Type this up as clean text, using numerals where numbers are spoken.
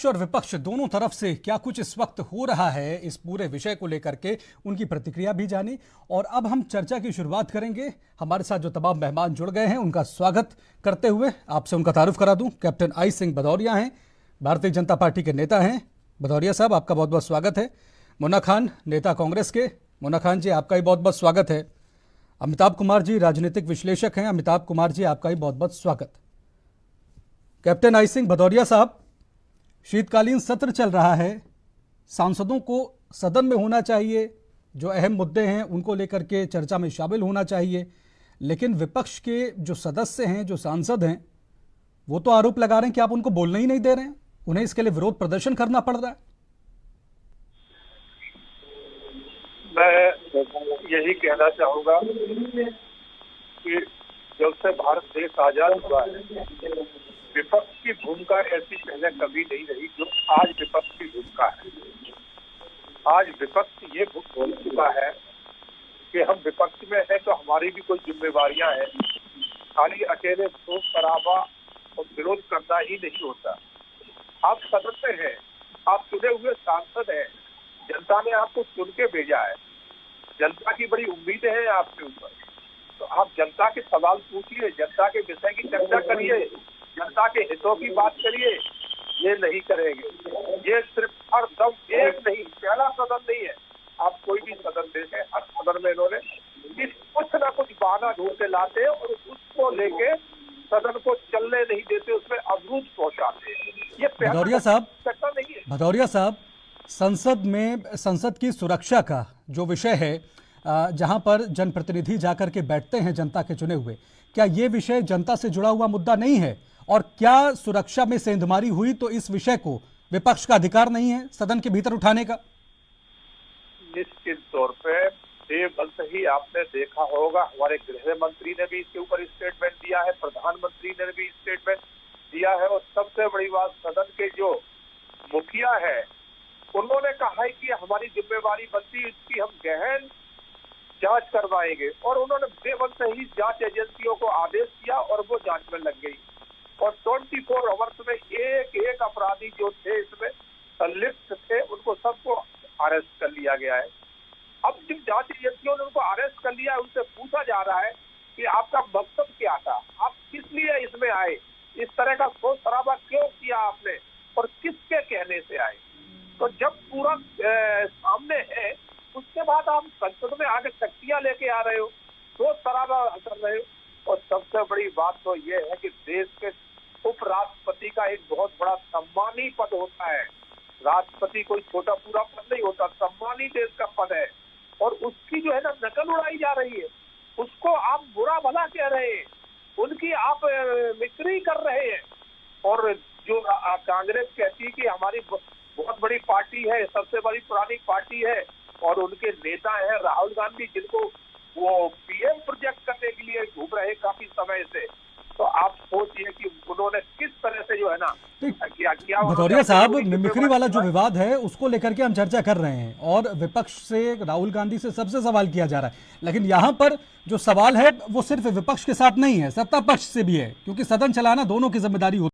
पक्ष और विपक्ष दोनों तरफ से क्या कुछ इस वक्त हो रहा है, इस पूरे विषय को लेकर के उनकी प्रतिक्रिया भी जानी। और अब हम चर्चा की शुरुआत करेंगे। हमारे साथ जो तमाम मेहमान जुड़ गए हैं उनका स्वागत करते हुए आपसे उनका तारुफ करा दूं। कैप्टन आई सिंह भदौरिया हैं, भारतीय जनता पार्टी के नेता हैं। भदौरिया साहब, आपका बहुत बहुत स्वागत है। मुन्ना खान, नेता कांग्रेस के। मुन्ना खान जी, आपका ही बहुत बहुत स्वागत है। अमिताभ कुमार जी, राजनीतिक विश्लेषक हैं। अमिताभ कुमार जी, आपका ही बहुत बहुत स्वागत। कैप्टन आई सिंह भदौरिया साहब, शीतकालीन सत्र चल रहा है, सांसदों को सदन में होना चाहिए, जो अहम मुद्दे हैं उनको लेकर के चर्चा में शामिल होना चाहिए, लेकिन विपक्ष के जो सदस्य हैं, जो सांसद हैं, वो तो आरोप लगा रहे हैं कि आप उनको बोलने ही नहीं दे रहे हैं, उन्हें इसके लिए विरोध प्रदर्शन करना पड़ रहा है। मैं यही कहना चाहूंगा कि जब से भारत देश आजाद हुआ है, विपक्ष की भूमिका ऐसी पहले कभी नहीं रही जो आज विपक्ष की भूमिका है। आज विपक्ष ये बोल चुका है कि हम विपक्ष में हैं तो हमारी भी कोई जिम्मेवारियां हैं। खाली अकेले शोर शराबा और विरोध करना ही नहीं होता। आप सदन में हैं, आप चुने हुए सांसद हैं, जनता ने आपको चुन के भेजा है, जनता की बड़ी उम्मीदें हैं आपके ऊपर, तो आप जनता के सवाल पूछिए, जनता के विषय की चर्चा करिए, जनता के हितों की बात करिए। ये नहीं करेंगे। ये सिर्फ हर दम एक नहीं, पहला सदन नहीं है, आप कोई भी सदन देखें, हर सदन में इन्होंने कुछ ना कुछ बहाना ढूंढ के लाते और उसको लेके सदन को चलने नहीं देते, उसमें अवरोध पहुंचाते हैं। ये भदौरिया साहब, संसद में संसद की सुरक्षा का जो विषय है, जहां पर जनप्रतिनिधि जाकर के बैठते हैं जनता के चुने हुए, क्या ये विषय जनता से जुड़ा हुआ मुद्दा नहीं है? और क्या सुरक्षा में सेंधमारी हुई तो इस विषय को विपक्ष का अधिकार नहीं है सदन के भीतर उठाने का? निश्चित तौर पे बेबस ही आपने देखा होगा, हमारे गृह मंत्री ने भी इसके ऊपर स्टेटमेंट दिया है, प्रधानमंत्री ने भी स्टेटमेंट दिया है, और सबसे बड़ी बात सदन के जो मुखिया है उन्होंने कहा है कि हमारी जिम्मेवारी बनती है, इसकी हम गहन जांच करवाएंगे। और उन्होंने बेबस ही जांच एजेंसियों को आदेश दिया और वो जांच में लग गई, और 24 आवर्स में एक एक अपराधी जो थे इसमें संलिप्त थे उनको सबको अरेस्ट कर लिया गया है। अब जिन जांच एजेंसियों ने उनको अरेस्ट कर लिया है, उनसे पूछा जा रहा है कि आपका मकसद क्या था, आप किस लिए इसमें आए, इस तरह का शोर शराबा क्यों किया आपने और किसके कहने से आए। तो जब पूरा सामने है, उसके बाद आप संसद में आगे शक्तियां लेके आ रहे हो, शोर शराबा कर रहे हो। और सबसे बड़ी बात तो ये है कि देश के उपराष्ट्रपति का एक बहुत बड़ा सम्मानी पद होता है। राष्ट्रपति कोई छोटा पूरा पद नहीं होता, सम्मानी देश का पद है, और उसकी जो है ना नकल उड़ाई जा रही है। उसको आप बुरा भला कह रहे हैं, उनकी आप मिक्री कर रहे हैं। और जो कांग्रेस कहती है कि हमारी बहुत बड़ी पार्टी है, सबसे बड़ी पुरानी पार्टी है, और उनके नेता हैं राहुल गांधी, जिनको वो पीएम प्रोजेक्ट करने के लिए घूम रहे काफी समय से। तो आप सोचिए कि उन्होंने किस तरह से जो है ना क्या भदौरिया साहब, मिमिक्री वाला जो विवाद है उसको लेकर के हम चर्चा कर रहे हैं, और विपक्ष से राहुल गांधी से सबसे सवाल किया जा रहा है, लेकिन यहाँ पर जो सवाल है वो सिर्फ विपक्ष के साथ नहीं है, सत्ता पक्ष से भी है, क्योंकि सदन चलाना दोनों की जिम्मेदारी होती है।